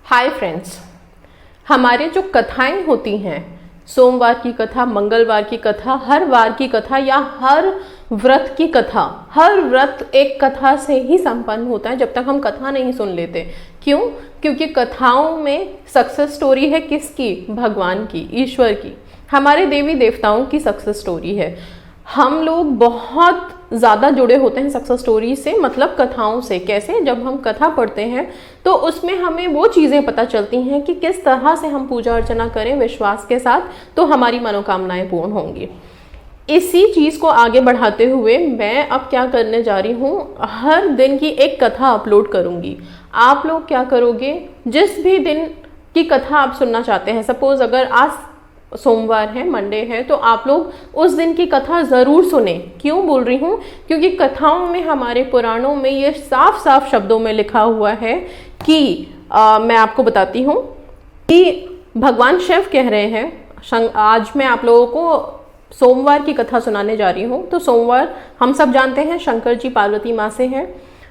Hi friends, हमारे जो कथाएं होती हैं, सोमवार की कथा, मंगलवार की कथा, हर वार की कथा या हर व्रत की कथा, हर व्रत एक कथा से ही संपन्न होता है जब तक हम कथा नहीं सुन लेते। क्यों? क्योंकि कथाओं में सक्सेस स्टोरी है किसकी? भगवान की, ईश्वर की, हमारे देवी देवताओं की सक्सेस स्टोरी है। हम लोग बहुत ज़्यादा जुड़े होते हैं सक्सेस स्टोरी से, मतलब कथाओं से। कैसे? जब हम कथा पढ़ते हैं तो उसमें हमें वो चीज़ें पता चलती हैं कि किस तरह से हम पूजा अर्चना करें विश्वास के साथ तो हमारी मनोकामनाएं पूर्ण होंगी। इसी चीज़ को आगे बढ़ाते हुए मैं अब क्या करने जा रही हूँ, हर दिन की एक कथा अपलोड करूँगी। आप लोग क्या करोगे, जिस भी दिन की कथा आप सुनना चाहते हैं, सपोज अगर आज सोमवार है, मंडे है, तो आप लोग उस दिन की कथा ज़रूर सुने। क्यों बोल रही हूँ? क्योंकि कथाओं में, हमारे पुराणों में ये साफ साफ शब्दों में लिखा हुआ है कि मैं आपको बताती हूँ कि भगवान शिव कह रहे हैं, आज मैं आप लोगों को सोमवार की कथा सुनाने जा रही हूँ। तो सोमवार हम सब जानते हैं शंकर जी पार्वती माँ से है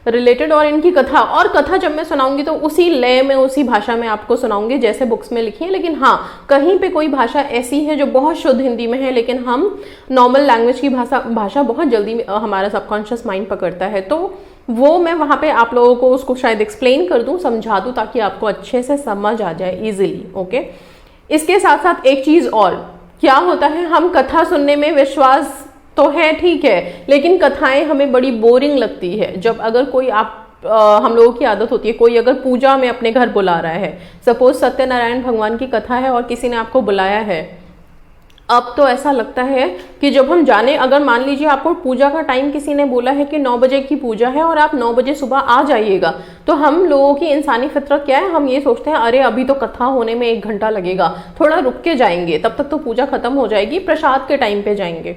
रिलेटेड, और इनकी कथा, और कथा जब मैं सुनाऊंगी तो उसी लय में, उसी भाषा में आपको सुनाऊंगी जैसे बुक्स में लिखी है। लेकिन हाँ, कहीं पे कोई भाषा ऐसी है जो बहुत शुद्ध हिंदी में है, लेकिन हम नॉर्मल लैंग्वेज की भाषा बहुत जल्दी हमारा सबकॉन्शियस माइंड पकड़ता है, तो वो मैं वहाँ पे आप लोगों को उसको शायद एक्सप्लेन कर दूँ, समझा दूँ, ताकि आपको अच्छे से समझ आ जाए ईजिली। ओके, इसके साथ साथ एक चीज़ और, क्या होता है, हम कथा सुनने में विश्वास तो है, ठीक है, लेकिन कथाएं हमें बड़ी बोरिंग लगती है। जब अगर कोई हम लोगों की आदत होती है, कोई अगर पूजा में अपने घर बुला रहा है, सपोज सत्यनारायण भगवान की कथा है और किसी ने आपको बुलाया है, अब तो ऐसा लगता है कि जब हम जाने, अगर मान लीजिए आपको पूजा का टाइम किसी ने बोला है कि 9 बजे की पूजा है और आप 9 बजे सुबह आ जाइएगा, तो हम लोगों की इंसानी फितरत क्या है, हम ये सोचते हैं अरे अभी तो कथा होने में 1 घंटा लगेगा, थोड़ा रुक के जाएंगे, तब तक तो पूजा खत्म हो जाएगी, प्रसाद के टाइम पे जाएंगे।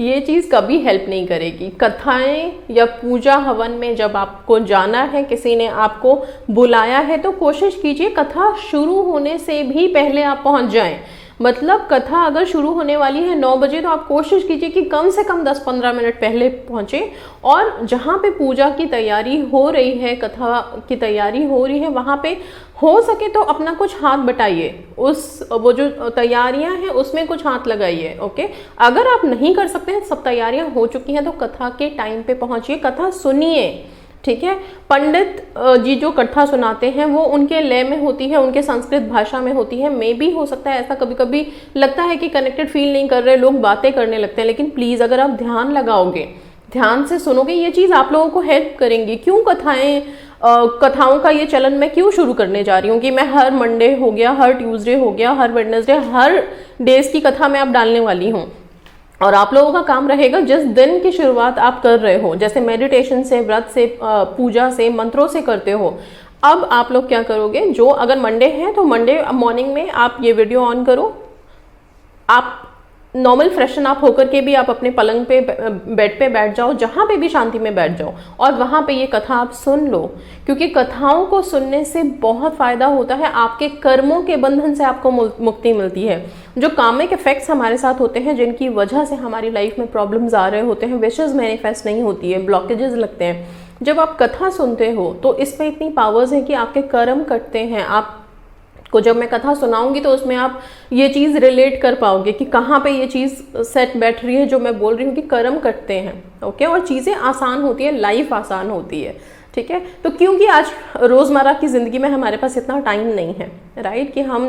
ये चीज़ कभी हेल्प नहीं करेगी। कथाएं या पूजा हवन में जब आपको जाना है, किसी ने आपको बुलाया है, तो कोशिश कीजिए कथा शुरू होने से भी पहले आप पहुंच जाएं। मतलब कथा अगर शुरू होने वाली है 9 बजे, तो आप कोशिश कीजिए कि कम से कम 10-15 मिनट पहले पहुंचे, और जहां पे पूजा की तैयारी हो रही है, कथा की तैयारी हो रही है, वहां पे हो सके तो अपना कुछ हाथ बटाइए, वो जो तैयारियां हैं उसमें कुछ हाथ लगाइए। ओके, अगर आप नहीं कर सकते हैं, सब तैयारियां हो चुकी हैं, तो कथा के टाइम पे पहुंचिए, कथा सुनिए। ठीक है, पंडित जी जो कथा सुनाते हैं वो उनके लय में होती है, उनके संस्कृत भाषा में होती है। मे भी हो सकता है ऐसा कभी कभी लगता है कि कनेक्टेड फील नहीं कर रहे, लोग बातें करने लगते हैं, लेकिन प्लीज अगर आप ध्यान लगाओगे, ध्यान से सुनोगे, ये चीज आप लोगों को हेल्प करेंगी। क्यों कथाओं का ये चलन मैं क्यों शुरू करने जा रही हूँ कि मैं हर मंडे हो गया, हर ट्यूसडे हो गया, हर वेडनेसडे, हर डेज की कथा मैं अब डालने वाली हूँ। और आप लोगों का काम रहेगा, जिस दिन की शुरुआत आप कर रहे हो, जैसे मेडिटेशन से, व्रत से, पूजा से, मंत्रों से करते हो, अब आप लोग क्या करोगे, जो अगर मंडे है तो मंडे मॉर्निंग में आप ये वीडियो ऑन करो, आप नॉर्मल फ्रेशन अप होकर के भी आप अपने पलंग पे, बेड पे बैठ जाओ, जहाँ पे भी शांति में बैठ जाओ, और वहाँ पे ये कथा आप सुन लो। क्योंकि कथाओं को सुनने से बहुत फायदा होता है, आपके कर्मों के बंधन से आपको मुक्ति मिलती है। जो कामिक इफेक्ट्स हमारे साथ होते हैं, जिनकी वजह से हमारी लाइफ में प्रॉब्लम्स आ रहे होते हैं, विशेष मैनिफेस्ट नहीं होती है, ब्लॉकेजेस लगते हैं, जब आप कथा सुनते हो तो इसमें इतनी पावर्स है कि आपके कर्म कटते हैं। आप को जब मैं कथा सुनाऊंगी तो उसमें आप ये चीज़ रिलेट कर पाओगे कि कहाँ पे ये चीज़ सेट बैठ रही है, जो मैं बोल रही हूँ कि कर्म कटते हैं। ओके, और चीज़ें आसान होती है, लाइफ आसान होती है। ठीक है, तो क्योंकि आज रोज़मर्रा की ज़िंदगी में हमारे पास इतना टाइम नहीं है, राइट, कि हम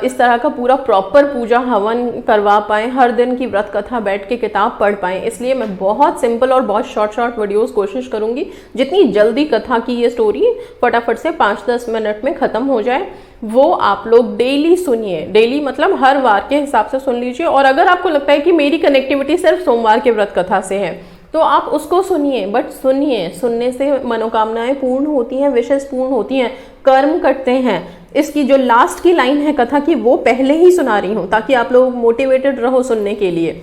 इस तरह का पूरा प्रॉपर पूजा हवन करवा पाएँ, हर दिन की व्रत कथा बैठ के किताब पढ़ पाएँ, इसलिए मैं बहुत सिंपल और बहुत शॉर्ट वीडियोस कोशिश करूँगी, जितनी जल्दी कथा की ये स्टोरी फटाफट से 5-10 मिनट में ख़त्म हो जाए, वो आप लोग डेली सुनिए। डेली मतलब हर वार के हिसाब से सुन लीजिए। और अगर आपको लगता है कि मेरी कनेक्टिविटी सिर्फ सोमवार के व्रत कथा से है, तो आप उसको सुनिए, बट सुनिए, सुनने से मनोकामनाएं पूर्ण होती हैं, विशेष पूर्ण होती हैं, कर्म कटते हैं। इसकी जो लास्ट की लाइन है कथा की, वो पहले ही सुना रही हूँ ताकि आप लोग मोटिवेटेड रहो सुनने के लिए।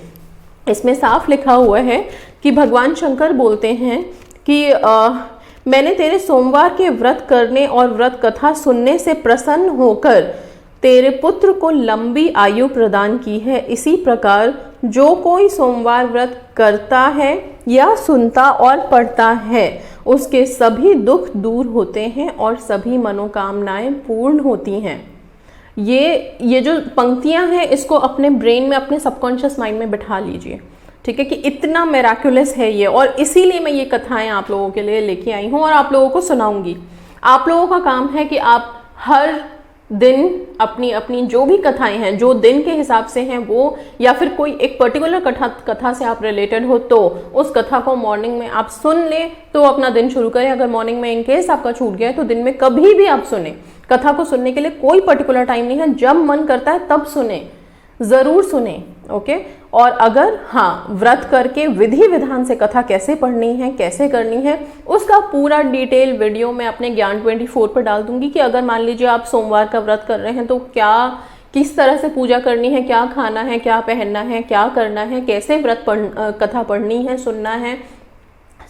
इसमें साफ लिखा हुआ है कि भगवान शंकर बोलते हैं कि मैंने तेरे सोमवार के व्रत करने और व्रत कथा सुनने से प्रसन्न होकर तेरे पुत्र को लंबी आयु प्रदान की है। इसी प्रकार जो कोई सोमवार व्रत करता है या सुनता और पढ़ता है, उसके सभी दुख दूर होते हैं और सभी मनोकामनाएं पूर्ण होती हैं। ये जो पंक्तियां हैं इसको अपने ब्रेन में, अपने सबकॉन्शियस माइंड में बिठा लीजिए, ठीक है, कि इतना मेराक्युलस है ये, और इसीलिए मैं ये कथाएं आप लोगों के लिए लेके आई हूँ और आप लोगों को सुनाऊंगी। आप लोगों का काम है कि आप हर दिन अपनी अपनी जो भी कथाएं हैं, जो दिन के हिसाब से हैं वो, या फिर कोई एक पर्टिकुलर कथा से आप रिलेटेड हो तो उस कथा को मॉर्निंग में आप सुन ले तो अपना दिन शुरू करें। अगर मॉर्निंग में इनकेस आपका छूट गया है तो दिन में कभी भी आप सुने। कथा को सुनने के लिए कोई पर्टिकुलर टाइम नहीं है, जब मन करता है तब सुने, जरूर सुने, ओके। और अगर व्रत करके विधि विधान से कथा कैसे पढ़नी है, कैसे करनी है, उसका पूरा डिटेल वीडियो मैं अपने ज्ञान 24 पर डाल दूंगी। कि अगर मान लीजिए आप सोमवार का व्रत कर रहे हैं तो किस तरह से पूजा करनी है, क्या खाना है, क्या पहनना है, क्या करना है, कैसे कथा पढ़नी है, सुनना है,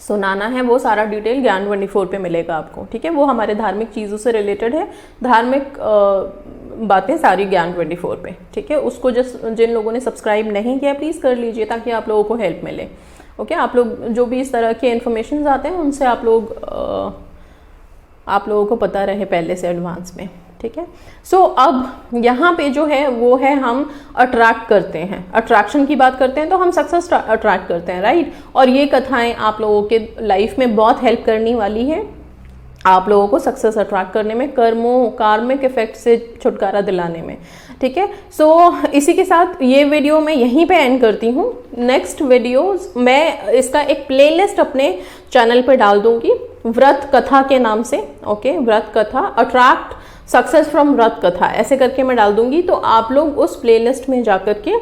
सुनाना है, वो सारा डिटेल ज्ञान 24 पे मिलेगा आपको, ठीक है। वो हमारे धार्मिक चीज़ों से रिलेटेड है, धार्मिक बातें सारी ज्ञान 24 पे, ठीक है। उसको जिन लोगों ने सब्सक्राइब नहीं किया प्लीज़ कर लीजिए ताकि आप लोगों को हेल्प मिले, ओके। आप लोग जो भी इस तरह के इन्फॉर्मेशन आते हैं उनसे आप लोगों को पता रहे पहले से एडवांस में, ठीक है। सो अब यहाँ पे जो है वो है हम अट्रैक्ट करते हैं, अट्रैक्शन की बात करते हैं तो हम सक्सेस अट्रैक्ट करते हैं, राइट। और ये कथाएं आप लोगों के लाइफ में बहुत हेल्प करने वाली है, आप लोगों को सक्सेस अट्रैक्ट करने में, कार्मिक इफेक्ट से छुटकारा दिलाने में, ठीक है। सो इसी के साथ ये वीडियो मैं यहीं पे एंड करती हूँ। नेक्स्ट वीडियो मैं इसका एक प्लेलिस्ट अपने चैनल पे डाल दूंगी व्रत कथा के नाम से, ओके। व्रत कथा, अट्रैक्ट सक्सेस फ्रॉम व्रत कथा, ऐसे करके मैं डाल दूंगी। तो आप लोग उस प्लेलिस्ट में जाकर के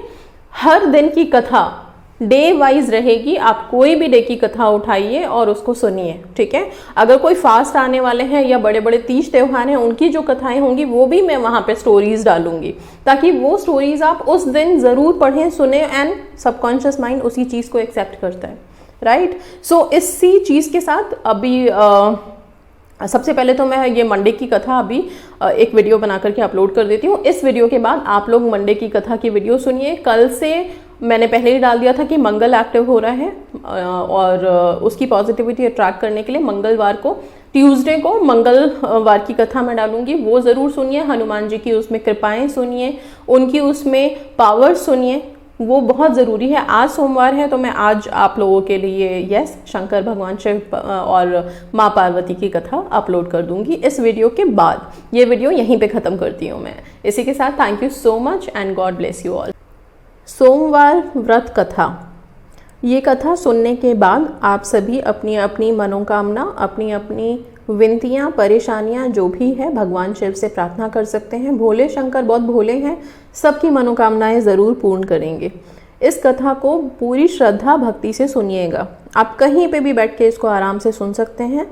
हर दिन की कथा डे वाइज रहेगी, आप कोई भी डे की कथा उठाइए और उसको सुनिए, ठीक है। अगर कोई फास्ट आने वाले हैं या बड़े बड़े तीज त्योहार हैं उनकी जो कथाएं होंगी वो भी मैं वहां पे स्टोरीज डालूंगी, ताकि वो स्टोरीज आप उस दिन जरूर पढ़ें, सुने, एंड सबकॉन्शियस माइंड उसी चीज को एक्सेप्ट करता है, राइट। सो इसी चीज के साथ अभी सबसे पहले तो मैं ये मंडे की कथा अभी एक वीडियो बना करके अपलोड कर देती हूँ। इस वीडियो के बाद आप लोग मंडे की कथा की वीडियो सुनिए। कल से मैंने पहले ही डाल दिया था कि मंगल एक्टिव हो रहा है और उसकी पॉजिटिविटी अट्रैक्ट करने के लिए मंगलवार को, ट्यूसडे को मंगलवार की कथा मैं डालूंगी, वो ज़रूर सुनिए। हनुमान जी की उसमें कृपाएं सुनिए, उनकी उसमें पावर सुनिए, वो बहुत ज़रूरी है। आज सोमवार है तो मैं आज आप लोगों के लिए शंकर भगवान शिव और माँ पार्वती की कथा अपलोड कर दूंगी इस वीडियो के बाद। ये वीडियो यहीं पे ख़त्म करती हूँ मैं। इसी के साथ thank you so much and God bless you all. सोमवार व्रत कथा, ये कथा सुनने के बाद आप सभी अपनी अपनी मनोकामना, अपनी अपनी विनतियाँ, परेशानियाँ जो भी है भगवान शिव से प्रार्थना कर सकते हैं। भोले शंकर बहुत भोले हैं, सबकी मनोकामनाएं ज़रूर पूर्ण करेंगे। इस कथा को पूरी श्रद्धा भक्ति से सुनिएगा, आप कहीं पे भी बैठ के इसको आराम से सुन सकते हैं,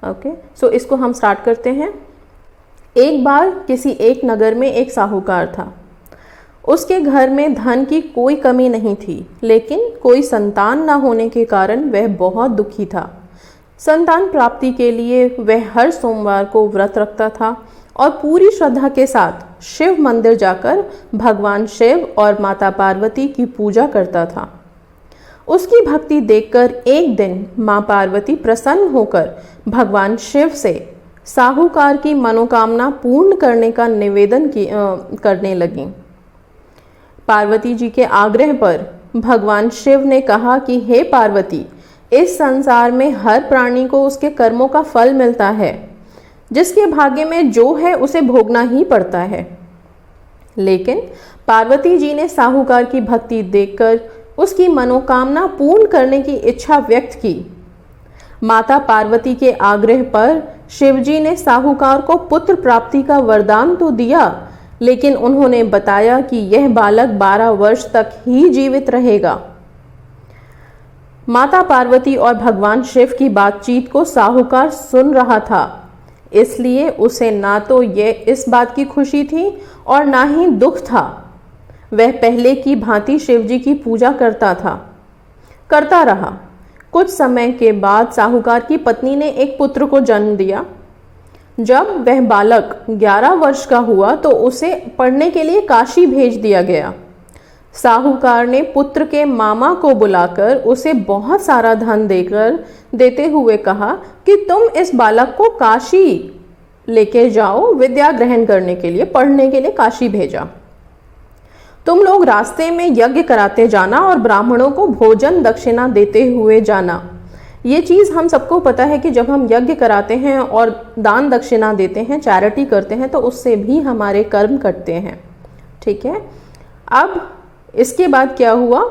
ओके। सो इसको हम स्टार्ट करते हैं। एक बार किसी एक नगर में एक साहूकार था। उसके घर में धन की कोई कमी नहीं थी, लेकिन कोई संतान न होने के कारण वह बहुत दुखी था। संतान प्राप्ति के लिए वह हर सोमवार को व्रत रखता था और पूरी श्रद्धा के साथ शिव मंदिर जाकर भगवान शिव और माता पार्वती की पूजा करता था। उसकी भक्ति देखकर एक दिन माँ पार्वती प्रसन्न होकर भगवान शिव से साहूकार की मनोकामना पूर्ण करने का निवेदन करने लगी। पार्वती जी के आग्रह पर भगवान शिव ने कहा कि हे पार्वती, इस संसार में हर प्राणी को उसके कर्मों का फल मिलता है, जिसके भाग्य में जो है उसे भोगना ही पड़ता है। लेकिन पार्वती जी ने साहूकार की भक्ति देखकर उसकी मनोकामना पूर्ण करने की इच्छा व्यक्त की। माता पार्वती के आग्रह पर शिवजी ने साहूकार को पुत्र प्राप्ति का वरदान तो दिया, लेकिन उन्होंने बताया कि यह बालक 12 वर्ष तक ही जीवित रहेगा। माता पार्वती और भगवान शिव की बातचीत को साहूकार सुन रहा था, इसलिए उसे ना तो यह इस बात की खुशी थी और ना ही दुख था। वह पहले की भांति शिवजी की पूजा करता रहा। कुछ समय के बाद साहूकार की पत्नी ने एक पुत्र को जन्म दिया। जब वह बालक 11 वर्ष का हुआ तो उसे पढ़ने के लिए काशी भेज दिया गया। साहूकार ने पुत्र के मामा को बुलाकर उसे बहुत सारा धन देते हुए कहा कि तुम इस बालक को काशी लेके जाओ, विद्या ग्रहण करने के लिए, पढ़ने के लिए काशी भेजा। तुम लोग रास्ते में यज्ञ कराते जाना और ब्राह्मणों को भोजन दक्षिणा देते हुए जाना। ये चीज़ हम सबको पता है कि जब हम यज्ञ कराते हैं और दान दक्षिणा देते हैं, चैरिटी करते हैं, तो उससे भी हमारे कर्म कटते हैं। ठीक है। अब इसके बाद क्या हुआ,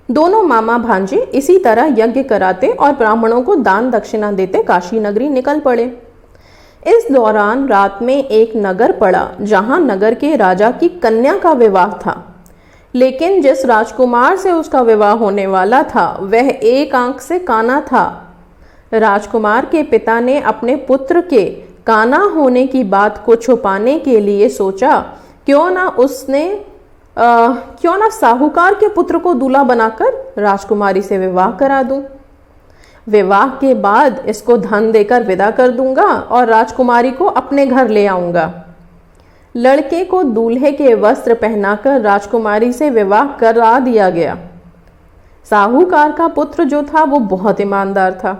दोनों मामा भांजे इसी तरह यज्ञ कराते और ब्राह्मणों को दान दक्षिणा देते काशी नगरी निकल पड़े। इस दौरान रात में एक नगर पड़ा जहां नगर के राजा की कन्या का विवाह था, लेकिन जिस राजकुमार से उसका विवाह होने वाला था वह एक आंख से काना था। राजकुमार के पिता ने अपने पुत्र के काना होने की बात को छुपाने के लिए सोचा, क्यों ना साहूकार के पुत्र को दूल्हा बनाकर राजकुमारी से विवाह करा दूं। विवाह के बाद इसको धन देकर विदा कर दूंगा और राजकुमारी को अपने घर ले आऊंगा। लड़के को दूल्हे के वस्त्र पहनाकर राजकुमारी से विवाह करा दिया गया। साहूकार का पुत्र जो था वो बहुत ईमानदार था।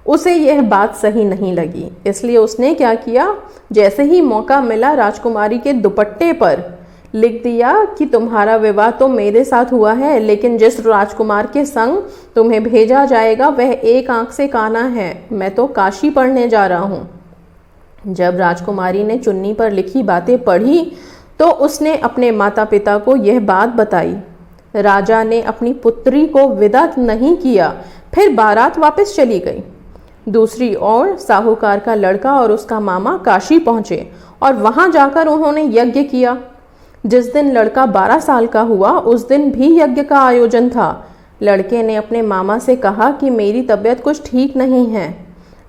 उसे यह बात सही नहीं लगी, इसलिए उसने क्या किया, जैसे ही मौका मिला राजकुमारी के दुपट्टे पर लिख दिया कि तुम्हारा विवाह तो मेरे साथ हुआ है, लेकिन जिस राजकुमार के संग तुम्हें भेजा जाएगा वह एक आंख से काना है, मैं तो काशी पढ़ने जा रहा हूँ। जब राजकुमारी ने चुन्नी पर लिखी बातें पढ़ी तो उसने अपने माता पिता को यह बात बताई। राजा ने अपनी पुत्री को विदा नहीं किया, फिर बारात वापस चली गई। दूसरी ओर साहूकार का लड़का और उसका मामा काशी पहुंचे और वहां जाकर उन्होंने यज्ञ किया। जिस दिन लड़का 12 साल का हुआ उस दिन भी यज्ञ का आयोजन था। लड़के ने अपने मामा से कहा कि मेरी तबीयत कुछ ठीक नहीं है।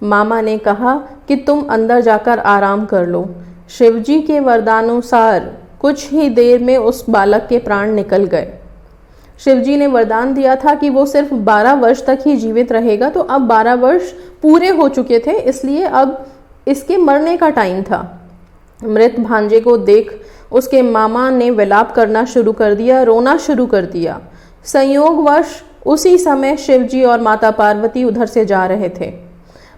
मामा ने कहा कि तुम अंदर जाकर आराम कर लो। शिवजी के वरदानुसार कुछ ही देर में उस बालक के प्राण निकल गए। शिवजी ने वरदान दिया था कि वो सिर्फ 12 वर्ष तक ही जीवित रहेगा, तो अब 12 वर्ष पूरे हो चुके थे, इसलिए अब इसके मरने का टाइम था। मृत भांजे को देख उसके मामा ने विलाप करना शुरू कर दिया, रोना शुरू कर दिया। संयोगवश उसी समय शिवजी और माता पार्वती उधर से जा रहे थे।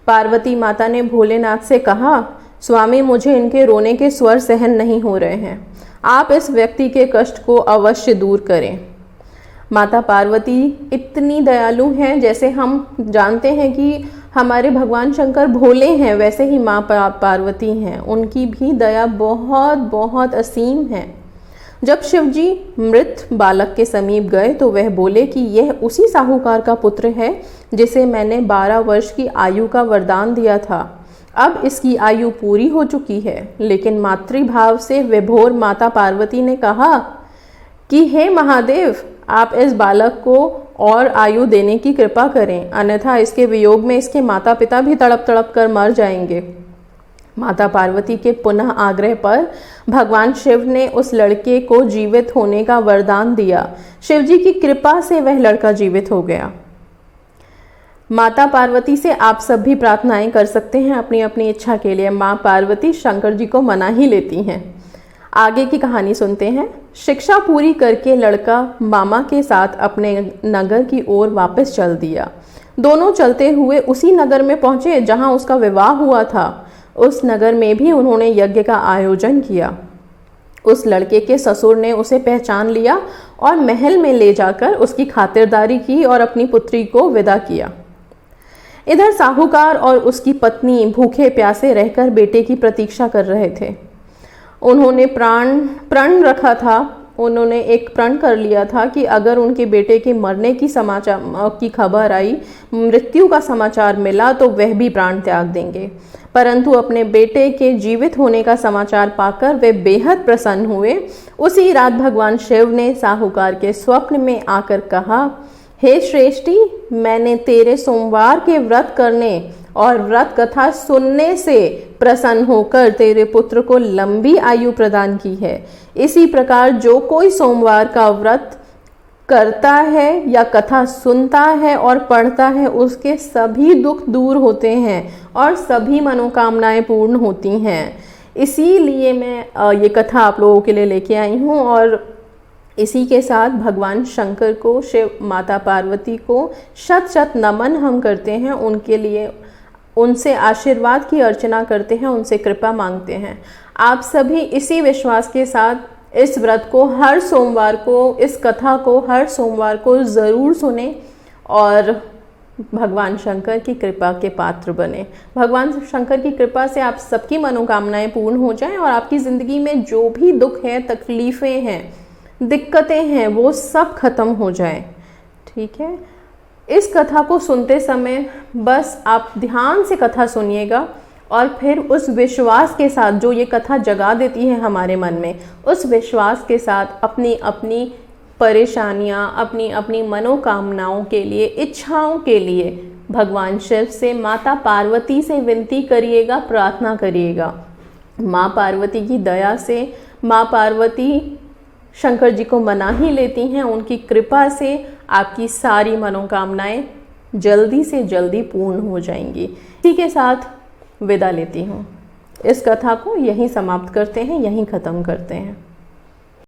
पार्वती माता ने भोलेनाथ से कहा, स्वामी मुझे इनके रोने के स्वर सहन नहीं हो रहे हैं, आप इस व्यक्ति के कष्ट को अवश्य दूर करें। माता पार्वती इतनी दयालु हैं, जैसे हम जानते हैं कि हमारे भगवान शंकर भोले हैं, वैसे ही माँ पार्वती हैं, उनकी भी दया बहुत बहुत असीम है। जब शिवजी मृत बालक के समीप गए तो वह बोले कि यह उसी साहूकार का पुत्र है जिसे मैंने 12 वर्ष की आयु का वरदान दिया था। अब इसकी आयु पूरी हो चुकी है। लेकिन मातृभाव से विभोर माता पार्वती ने कहा कि हे महादेव, आप इस बालक को और आयु देने की कृपा करें, अन्यथा इसके वियोग में इसके माता पिता भी तड़प तड़प कर मर जाएंगे। माता पार्वती के पुनः आग्रह पर भगवान शिव ने उस लड़के को जीवित होने का वरदान दिया। शिवजी की कृपा से वह लड़का जीवित हो गया। माता पार्वती से आप सब भी प्रार्थनाएं कर सकते हैं अपनी अपनी इच्छा के लिए। माँ पार्वती शंकर जी को मना ही लेती हैं। आगे की कहानी सुनते हैं। शिक्षा पूरी करके लड़का मामा के साथ अपने नगर की ओर वापस चल दिया। दोनों चलते हुए उसी नगर में पहुंचे जहां उसका विवाह हुआ था। उस नगर में भी उन्होंने यज्ञ का आयोजन किया। उस लड़के के ससुर ने उसे पहचान लिया और महल में ले जाकर उसकी खातिरदारी की और अपनी पुत्री को विदा किया। इधर साहूकार और उसकी पत्नी भूखे प्यासे रहकर बेटे की प्रतीक्षा कर रहे थे। उन्होंने प्रण रखा था। उन्होंने एक प्रण कर लिया था कि अगर उनके बेटे के मरने की खबर आई, मृत्यु का समाचार मिला, तो वह भी प्राण त्याग देंगे। परंतु अपने बेटे के जीवित होने का समाचार पाकर वे बेहद प्रसन्न हुए। उसी रात भगवान शिव ने साहूकार के स्वप्न में आकर कहा, हे श्रेष्ठी, मैंने तेरे सोमवार के व्रत करने और व्रत कथा सुनने से प्रसन्न होकर तेरे पुत्र को लंबी आयु प्रदान की है। इसी प्रकार जो कोई सोमवार का व्रत करता है या कथा सुनता है और पढ़ता है, उसके सभी दुख दूर होते हैं और सभी मनोकामनाएं पूर्ण होती हैं। इसीलिए मैं ये कथा आप लोगों के लिए लेके आई हूँ और इसी के साथ भगवान शंकर को, शिव माता पार्वती को शत शत नमन हम करते हैं, उनके लिए उनसे आशीर्वाद की अर्चना करते हैं, उनसे कृपा मांगते हैं। आप सभी इसी विश्वास के साथ इस व्रत को हर सोमवार को, इस कथा को हर सोमवार को ज़रूर सुने और भगवान शंकर की कृपा के पात्र बने। भगवान शंकर की कृपा से आप सबकी मनोकामनाएं पूर्ण हो जाएं और आपकी ज़िंदगी में जो भी दुख है, तकलीफ़ें हैं, दिक्कतें हैं, वो सब खत्म हो जाए। ठीक है, इस कथा को सुनते समय बस आप ध्यान से कथा सुनिएगा और फिर उस विश्वास के साथ जो ये कथा जगा देती है हमारे मन में, उस विश्वास के साथ अपनी अपनी परेशानियाँ, अपनी अपनी मनोकामनाओं के लिए, इच्छाओं के लिए भगवान शिव से, माता पार्वती से विनती करिएगा, प्रार्थना करिएगा। माँ पार्वती की दया से माँ पार्वती शंकर जी को मना ही लेती हैं, उनकी कृपा से आपकी सारी मनोकामनाएं जल्दी से जल्दी पूर्ण हो जाएंगी। इसी के साथ विदा लेती हूँ। इस कथा को यहीं समाप्त करते हैं, यहीं ख़त्म करते हैं।